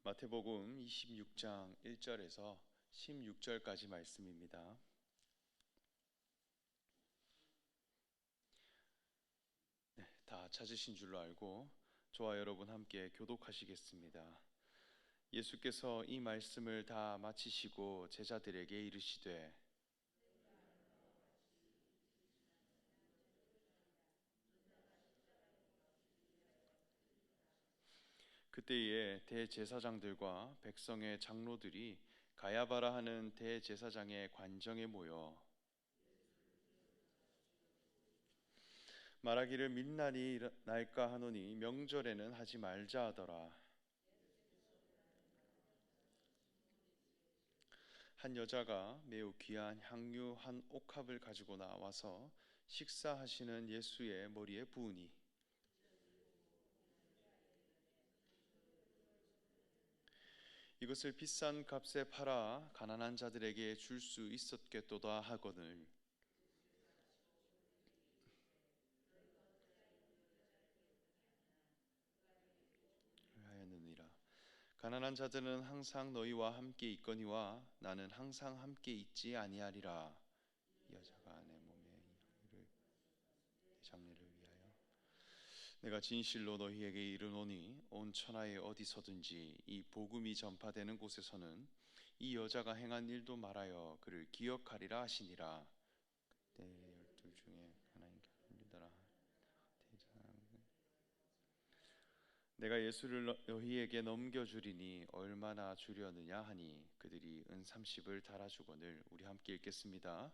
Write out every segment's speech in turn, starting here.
마태복음 26장 1절에서 16절까지 말씀입니다. 다 찾으신 줄로 알고 저와 여러분 함께 교독하시겠습니다. 예수께서 이 말씀을 다 마치시고 제자들에게 이르시되 그때에 대제사장들과 백성의 장로들이 가야바라 하는 대제사장의 관정에 모여 말하기를 민날이 날까 하노니 명절에는 하지 말자 하더라. 한 여자가 매우 귀한 향유 한 옥합을 가지고 나와서 식사하시는 예수의 머리에 부으니 이것을 비싼 값에 팔아 가난한 자들에게 줄 수 있었겠도다 하거늘 하였느니라. 가난한 자들은 항상 너희와 함께 있거니와 나는 항상 함께 있지 아니하리라. 이 여자가 내 몸에 장례를 위하여 내가 진실로 너희에게 이르노니 온 천하에 어디서든지 이 복음이 전파되는 곳에서는 이 여자가 행한 일도 말하여 그를 기억하리라 하시니라. 그때 12 중에 하나님께 믿어라. 내가 예수를 너희에게 넘겨주리니 얼마나 주려느냐 하니 그들이 은 30을 달아주거늘. 우리 함께 읽겠습니다.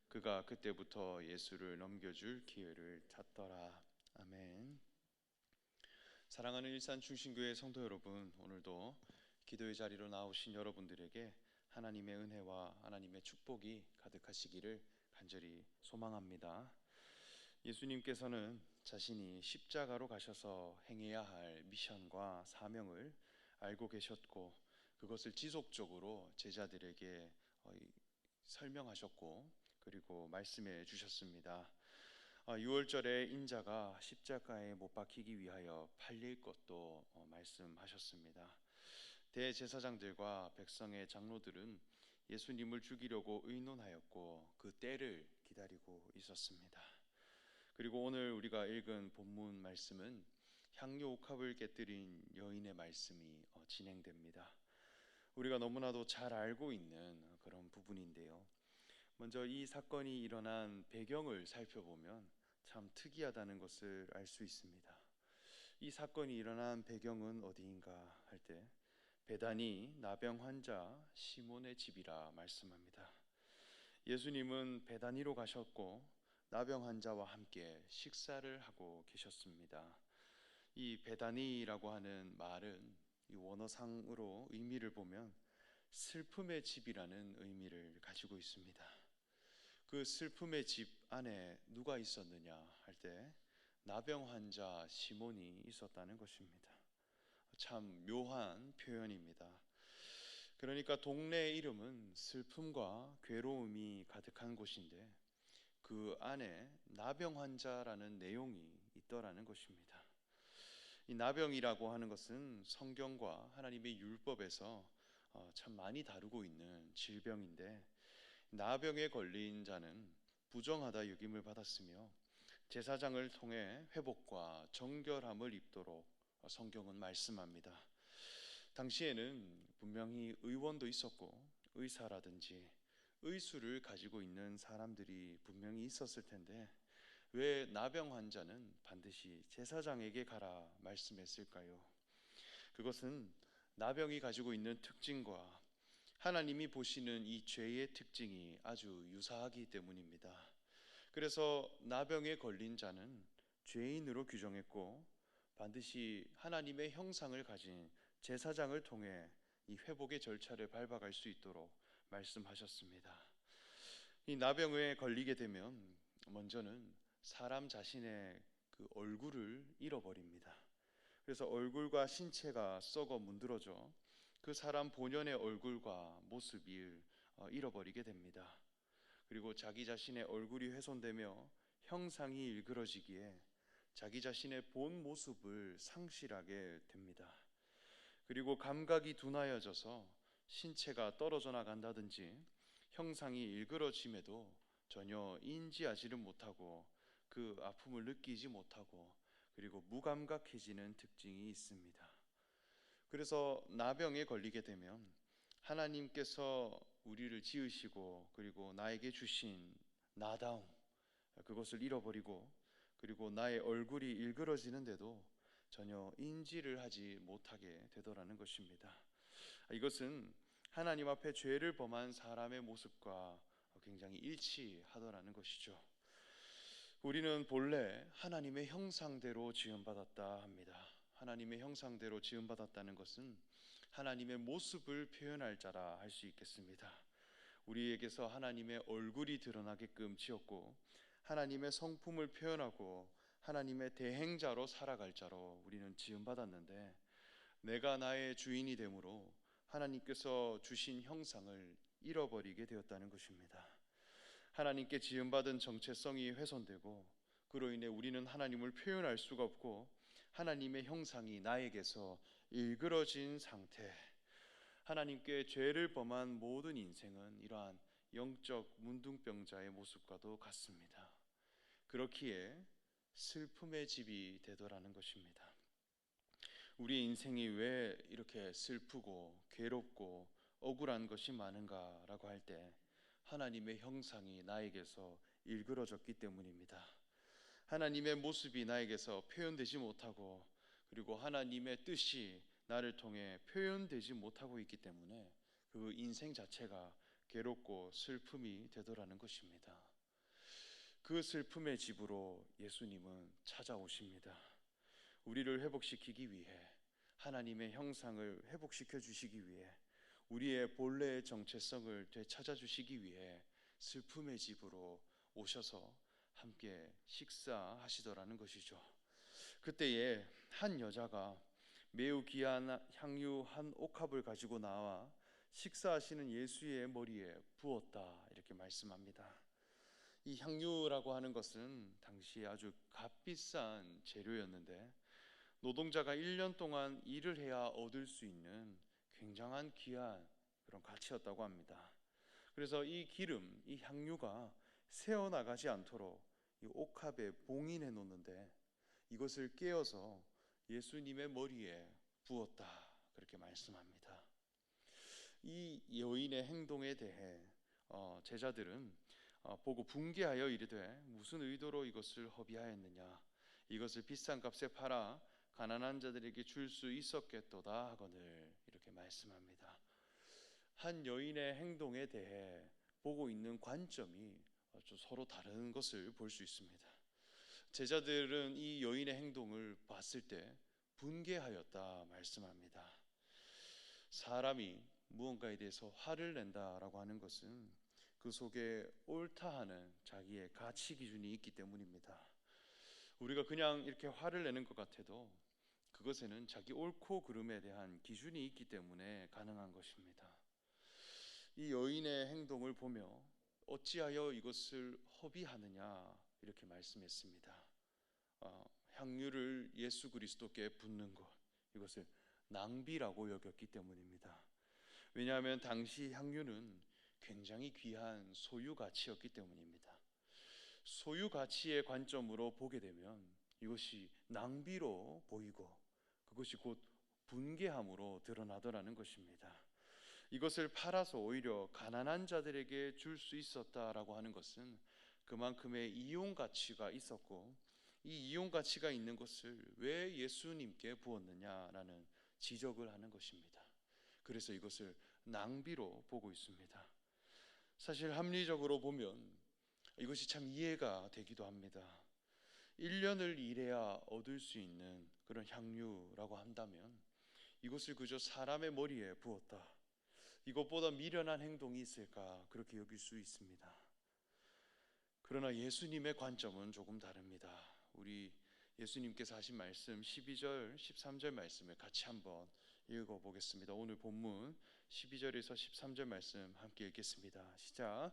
그가 그때부터 예수를 넘겨줄 기회를 찾더라. 아멘. 사랑하는 일산 중심교회 성도 여러분, 오늘도 기도의 자리로 나오신 여러분들에게 하나님의 은혜와 하나님의 축복이 가득하시기를 간절히 소망합니다. 예수님께서는 자신이 십자가로 가셔서 행해야 할 미션과 사명을 알고 계셨고 그것을 지속적으로 제자들에게 설명하셨고 그리고 말씀해 주셨습니다. 6월절에 인자가 십자가에 못 박히기 위하여 팔릴 것도 말씀하셨습니다. 대제사장들과 백성의 장로들은 예수님을 죽이려고 의논하였고 그 때를 기다리고 있었습니다. 그리고 오늘 우리가 읽은 본문 말씀은 향유 옥합을 깨뜨린 여인의 말씀이 진행됩니다. 우리가 너무나도 잘 알고 있는 그런 부분인데요. 먼저 이 사건이 일어난 배경을 살펴보면 참 특이하다는 것을 알 수 있습니다. 이 사건이 일어난 배경은 어디인가 할 때 베다니 나병 환자 시몬의 집이라 말씀합니다. 예수님은 베다니로 가셨고 나병 환자와 함께 식사를 하고 계셨습니다. 이 베다니라고 하는 말은 이 원어상으로 의미를 보면 슬픔의 집이라는 의미를 가지고 있습니다. 그 슬픔의 집 안에 누가 있었느냐 할 때 나병 환자 시몬이 있었다는 것입니다. 참 묘한 표현입니다. 그러니까 동네 이름은 슬픔과 괴로움이 가득한 곳인데 그 안에 나병 환자라는 내용이 있더라는 것입니다. 이 나병이라고 하는 것은 성경과 하나님의 율법에서 참 많이 다루고 있는 질병인데 나병에 걸린 자는 부정하다 여김을 받았으며 제사장을 통해 회복과 정결함을 입도록 성경은 말씀합니다. 당시에는 분명히 의원도 있었고 의사라든지 의술을 가지고 있는 사람들이 분명히 있었을 텐데 왜 나병 환자는 반드시 제사장에게 가라 말씀했을까요? 그것은 나병이 가지고 있는 특징과 하나님이 보시는 이 죄의 특징이 아주 유사하기 때문입니다. 그래서 나병에 걸린 자는 죄인으로 규정했고 반드시 하나님의 형상을 가진 제사장을 통해 이 회복의 절차를 밟아갈 수 있도록 말씀하셨습니다. 이 나병에 걸리게 되면 먼저는 사람 자신의 그 얼굴을 잃어버립니다. 그래서 얼굴과 신체가 썩어 문드러져 그 사람 본연의 얼굴과 모습을 잃어버리게 됩니다. 그리고 자기 자신의 얼굴이 훼손되며 형상이 일그러지기에 자기 자신의 본 모습을 상실하게 됩니다. 그리고 감각이 둔하여져서 신체가 떨어져 나간다든지 형상이 일그러짐에도 전혀 인지하지를 못하고 그 아픔을 느끼지 못하고 그리고 무감각해지는 특징이 있습니다. 그래서 나병에 걸리게 되면 하나님께서 우리를 지으시고 그리고 나에게 주신 나다움 그것을 잃어버리고 그리고 나의 얼굴이 일그러지는데도 전혀 인지를 하지 못하게 되더라는 것입니다. 이것은 하나님 앞에 죄를 범한 사람의 모습과 굉장히 일치하더라는 것이죠. 우리는 본래 하나님의 형상대로 지음받았다 합니다. 하나님의 형상대로 지음받았다는 것은 하나님의 모습을 표현할 자라 할 수 있겠습니다. 우리에게서 하나님의 얼굴이 드러나게끔 지었고 하나님의 성품을 표현하고 하나님의 대행자로 살아갈 자로 우리는 지음받았는데 내가 나의 주인이 되므로 하나님께서 주신 형상을 잃어버리게 되었다는 것입니다. 하나님께 지음받은 정체성이 훼손되고 그로 인해 우리는 하나님을 표현할 수가 없고 하나님의 형상이 나에게서 일그러진 상태, 하나님께 죄를 범한 모든 인생은 이러한 영적 문둥병자의 모습과도 같습니다. 그렇기에 슬픔의 집이 되더라는 것입니다. 우리 인생이 왜 이렇게 슬프고 괴롭고 억울한 것이 많은가라고 할 때 하나님의 형상이 나에게서 일그러졌기 때문입니다. 하나님의 모습이 나에게서 표현되지 못하고 그리고 하나님의 뜻이 나를 통해 표현되지 못하고 있기 때문에 그 인생 자체가 괴롭고 슬픔이 되더라는 것입니다. 그 슬픔의 집으로 예수님은 찾아오십니다. 우리를 회복시키기 위해 하나님의 형상을 회복시켜 주시기 위해 우리의 본래의 정체성을 되찾아 주시기 위해 슬픔의 집으로 오셔서 함께 식사하시더라는 것이죠. 그때에 한 여자가 매우 귀한 향유 한 옥합을 가지고 나와 식사하시는 예수의 머리에 부었다 이렇게 말씀합니다. 이 향유라고 하는 것은 당시에 아주 값비싼 재료였는데 노동자가 1년 동안 일을 해야 얻을 수 있는 굉장한 귀한 그런 가치였다고 합니다. 그래서 이 기름, 이 향유가 새어나가지 않도록 이 옥합에 봉인해 놓는데 이것을 깨어서 예수님의 머리에 부었다 그렇게 말씀합니다. 이 여인의 행동에 대해 제자들은 보고 분개하여 이르되 무슨 의도로 이것을 허비하였느냐, 이것을 비싼 값에 팔아 가난한 자들에게 줄 수 있었겠도다 하거늘 이렇게 말씀합니다. 한 여인의 행동에 대해 보고 있는 관점이 좀 서로 다른 것을 볼 수 있습니다. 제자들은 이 여인의 행동을 봤을 때 분개하였다 말씀합니다. 사람이 무언가에 대해서 화를 낸다라고 하는 것은 그 속에 옳다 하는 자기의 가치 기준이 있기 때문입니다. 우리가 그냥 이렇게 화를 내는 것 같아도 그것에는 자기 옳고 그름에 대한 기준이 있기 때문에 가능한 것입니다. 이 여인의 행동을 보며 어찌하여 이것을 허비하느냐 이렇게 말씀했습니다. 향유를 예수 그리스도께 붓는 것, 이것을 낭비라고 여겼기 때문입니다. 왜냐하면 당시 향유는 굉장히 귀한 소유 가치였기 때문입니다. 소유 가치의 관점으로 보게 되면 이것이 낭비로 보이고 그것이 곧 분개함으로 드러나더라는 것입니다. 이것을 팔아서 오히려 가난한 자들에게 줄 수 있었다라고 하는 것은 그만큼의 이용 가치가 있었고 이 이용 가치가 있는 것을 왜 예수님께 부었느냐라는 지적을 하는 것입니다. 그래서 이것을 낭비로 보고 있습니다. 사실 합리적으로 보면 이것이 참 이해가 되기도 합니다. 1년을 일해야 얻을 수 있는 그런 향유라고 한다면 이것을 그저 사람의 머리에 부었다, 이것보다 미련한 행동이 있을까 그렇게 여길 수 있습니다. 그러나 예수님의 관점은 조금 다릅니다. 우리 예수님께서 하신 말씀 12절 13절 말씀을 같이 한번 읽어보겠습니다. 오늘 본문 12절에서 13절 말씀 함께 읽겠습니다. 시작.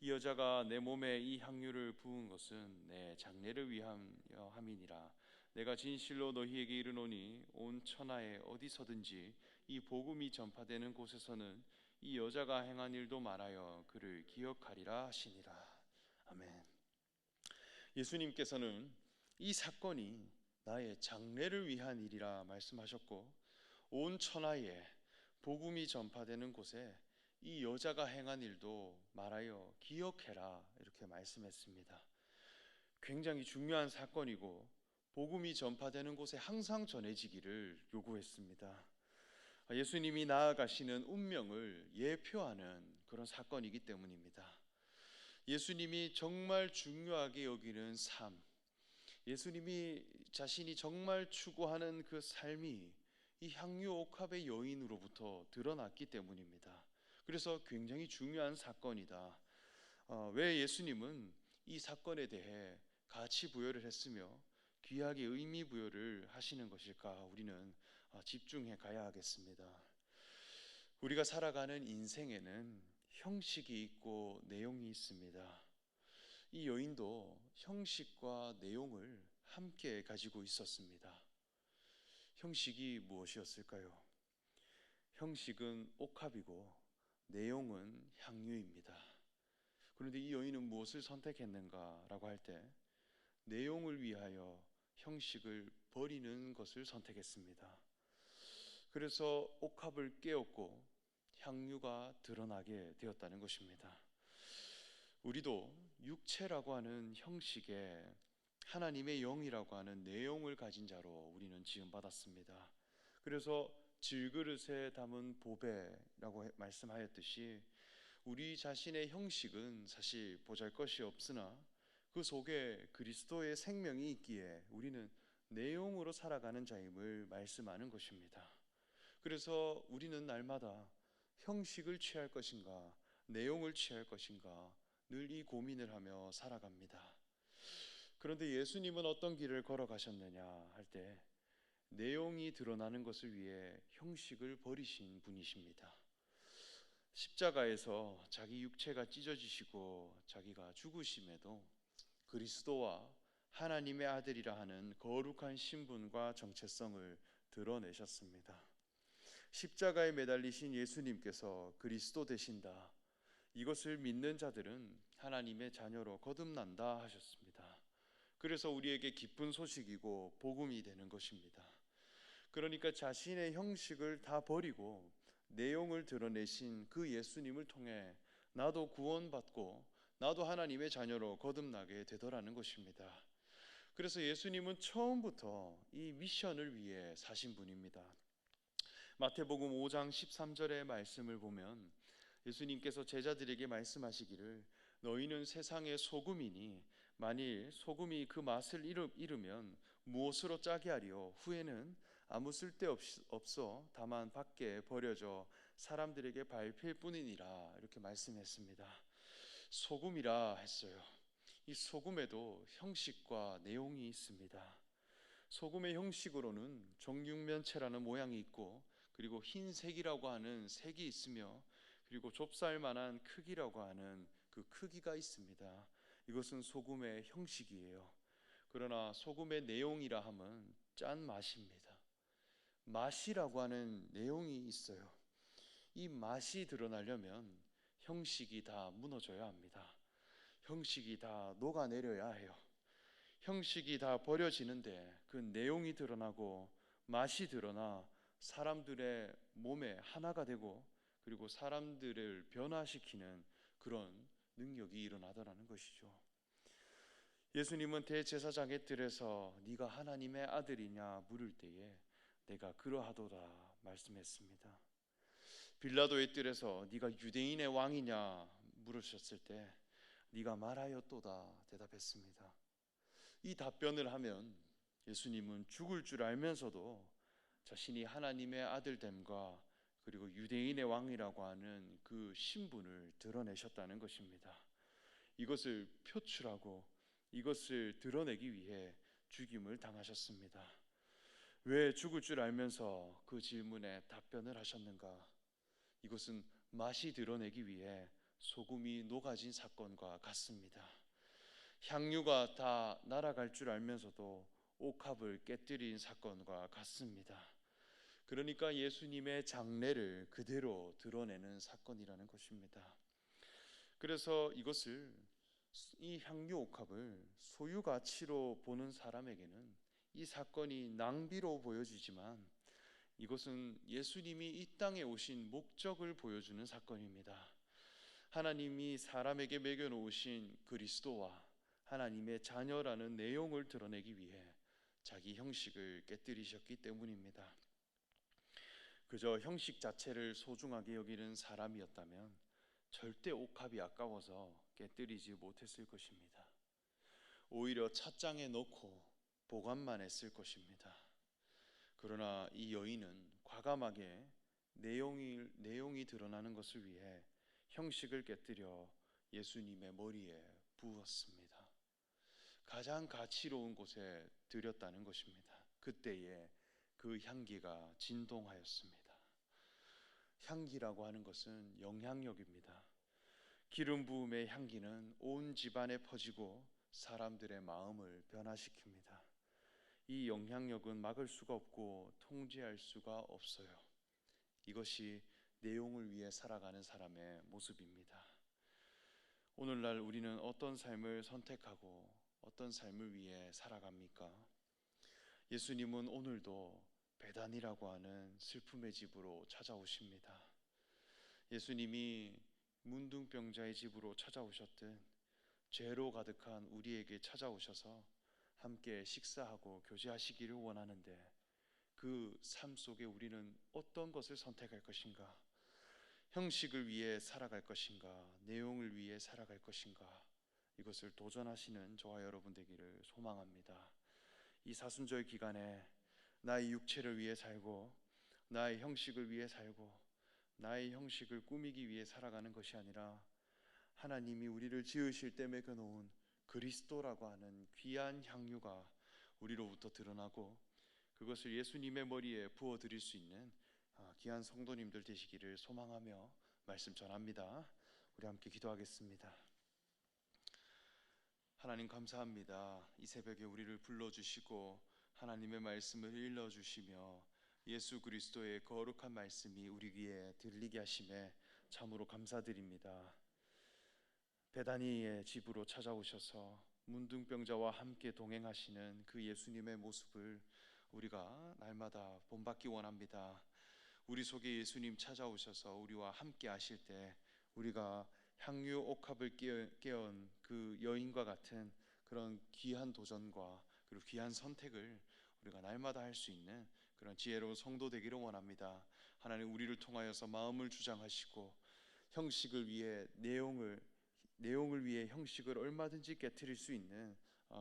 이 여자가 내 몸에 이 향유를 부은 것은 내 장례를 위함이니라. 내가 진실로 너희에게 이르노니 온 천하에 어디서든지 이 복음이 전파되는 곳에서는 이 여자가 행한 일도 말하여 그를 기억하리라 하시니라. 아멘. 예수님께서는 이 사건이 나의 장래를 위한 일이라 말씀하셨고, 온 천하에 복음이 전파되는 곳에 이 여자가 행한 일도 말하여 기억해라 이렇게 말씀했습니다. 굉장히 중요한 사건이고 복음이 전파되는 곳에 항상 전해지기를 요구했습니다. 예수님이 나아가시는 운명을 예표하는 그런 사건이기 때문입니다. 예수님이 정말 중요하게 여기는 삶, 예수님이 자신이 정말 추구하는 그 삶이 이 향유 옥합의 여인으로부터 드러났기 때문입니다. 그래서 굉장히 중요한 사건이다. 왜 예수님은 이 사건에 대해 가치 부여를 했으며 귀하게 의미 부여를 하시는 것일까? 우리는 집중해 가야 하겠습니다. 우리가 살아가는 인생에는 형식이 있고 내용이 있습니다. 이 여인도 형식과 내용을 함께 가지고 있었습니다. 형식이 무엇이었을까요? 형식은 옥합이고 내용은 향유입니다. 그런데 이 여인은 무엇을 선택했는가라고 할 때 내용을 위하여 형식을 버리는 것을 선택했습니다. 그래서 옥합을 깨었고 향유가 드러나게 되었다는 것입니다. 우리도 육체라고 하는 형식에 하나님의 영이라고 하는 내용을 가진 자로 우리는 지음받았습니다. 그래서 질그릇에 담은 보배라고 말씀하였듯이 우리 자신의 형식은 사실 보잘것이 없으나 그 속에 그리스도의 생명이 있기에 우리는 내용으로 살아가는 자임을 말씀하는 것입니다. 그래서 우리는 날마다 형식을 취할 것인가 내용을 취할 것인가 늘 이 고민을 하며 살아갑니다. 그런데 예수님은 어떤 길을 걸어가셨느냐 할 때 내용이 드러나는 것을 위해 형식을 버리신 분이십니다. 십자가에서 자기 육체가 찢어지시고 자기가 죽으심에도 그리스도와 하나님의 아들이라 하는 거룩한 신분과 정체성을 드러내셨습니다. 십자가에 매달리신 예수님께서 그리스도 되신다, 이것을 믿는 자들은 하나님의 자녀로 거듭난다 하셨습니다. 그래서 우리에게 기쁜 소식이고 복음이 되는 것입니다. 그러니까 자신의 형식을 다 버리고 내용을 드러내신 그 예수님을 통해 나도 구원받고 나도 하나님의 자녀로 거듭나게 되더라는 것입니다. 그래서 예수님은 처음부터 이 미션을 위해 사신 분입니다. 마태복음 5장 13절의 말씀을 보면 예수님께서 제자들에게 말씀하시기를 너희는 세상의 소금이니 만일 소금이 그 맛을 잃으면 무엇으로 짜게 하리요? 후에는 아무 쓸데없어 다만 밖에 버려져 사람들에게 밟힐 뿐이니라 이렇게 말씀했습니다. 소금이라 했어요. 이 소금에도 형식과 내용이 있습니다. 소금의 형식으로는 정육면체라는 모양이 있고 그리고 흰색이라고 하는 색이 있으며 그리고 좁쌀만한 크기라고 하는 그 크기가 있습니다. 이것은 소금의 형식이에요. 그러나 소금의 내용이라 함은 짠 맛입니다. 맛이라고 하는 내용이 있어요. 이 맛이 드러나려면 형식이 다 무너져야 합니다. 형식이 다 녹아내려야 해요. 형식이 다 버려지는데 그 내용이 드러나고 맛이 드러나 사람들의 몸에 하나가 되고 그리고 사람들을 변화시키는 그런 능력이 일어나더라는 것이죠. 예수님은 대제사장의 뜰에서 네가 하나님의 아들이냐 물을 때에 내가 그러하도다 말씀했습니다. 빌라도의 뜰에서 네가 유대인의 왕이냐 물으셨을 때 네가 말하였도다 대답했습니다. 이 답변을 하면 예수님은 죽을 줄 알면서도 자신이 하나님의 아들됨과 그리고 유대인의 왕이라고 하는 그 신분을 드러내셨다는 것입니다. 이것을 표출하고 이것을 드러내기 위해 죽임을 당하셨습니다. 왜 죽을 줄 알면서 그 질문에 답변을 하셨는가? 이것은 맛이 드러내기 위해 소금이 녹아진 사건과 같습니다. 향유가 다 날아갈 줄 알면서도 옥합을 깨뜨린 사건과 같습니다. 그러니까 예수님의 장래를 그대로 드러내는 사건이라는 것입니다. 그래서 이 향유 옥합을 소유 가치로 보는 사람에게는 이 사건이 낭비로 보여지지만 이것은 예수님이 이 땅에 오신 목적을 보여주는 사건입니다. 하나님이 사람에게 매겨놓으신 그리스도와 하나님의 자녀라는 내용을 드러내기 위해 자기 형식을 깨뜨리셨기 때문입니다. 그저 형식 자체를 소중하게 여기는 사람이었다면 절대 옥합이 아까워서 깨뜨리지 못했을 것입니다. 오히려 찻장에 넣고 보관만 했을 것입니다. 그러나 이 여인은 과감하게 내용이 드러나는 것을 위해 형식을 깨뜨려 예수님의 머리에 부었습니다. 가장 가치로운 곳에 드렸다는 것입니다. 그때에 그 향기가 진동하였습니다. 향기라고 하는 것은 영향력입니다. 기름 부음의 향기는 온 집안에 퍼지고 사람들의 마음을 변화시킵니다. 이 영향력은 막을 수가 없고 통제할 수가 없어요. 이것이 내용을 위해 살아가는 사람의 모습입니다. 오늘날 우리는 어떤 삶을 선택하고 어떤 삶을 위해 살아갑니까? 예수님은 오늘도 베단이라고 하는 슬픔의 집으로 찾아오십니다. 예수님이 문둥병자의 집으로 찾아오셨듯 죄로 가득한 우리에게 찾아오셔서 함께 식사하고 교제하시기를 원하는데 그 삶 속에 우리는 어떤 것을 선택할 것인가? 형식을 위해 살아갈 것인가? 내용을 위해 살아갈 것인가? 이것을 도전하시는 저와 여러분 되기를 소망합니다. 이 사순절 기간에 나의 육체를 위해 살고 나의 형식을 위해 살고 나의 형식을 꾸미기 위해 살아가는 것이 아니라 하나님이 우리를 지으실 때 매겨놓은 그리스도라고 하는 귀한 향유가 우리로부터 드러나고 그것을 예수님의 머리에 부어드릴 수 있는 귀한 성도님들 되시기를 소망하며 말씀 전합니다. 우리 함께 기도하겠습니다. 하나님 감사합니다. 이 새벽에 우리를 불러주시고 하나님의 말씀을 일러주시며 예수 그리스도의 거룩한 말씀이 우리 귀에 들리게 하심에 참으로 감사드립니다. 베다니의 집으로 찾아오셔서 문둥병자와 함께 동행하시는 그 예수님의 모습을 우리가 날마다 본받기 원합니다. 우리 속에 예수님 찾아오셔서 우리와 함께 하실 때 우리가 향유 옥합을 깨운 그 여인과 같은 그런 귀한 도전과 그리고 귀한 선택을 우리가 날마다 할 수 있는 그런 지혜로운 성도 되기를 원합니다. 하나님 우리를 통하여서 마음을 주장하시고 형식을 위해 내용을 위해 형식을 얼마든지 깨트릴 수 있는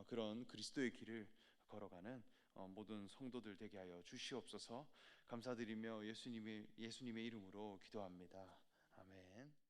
그런 그리스도의 길을 걸어가는 모든 성도들 되게 하여 주시옵소서. 감사드리며 예수님의 이름으로 기도합니다. 아멘.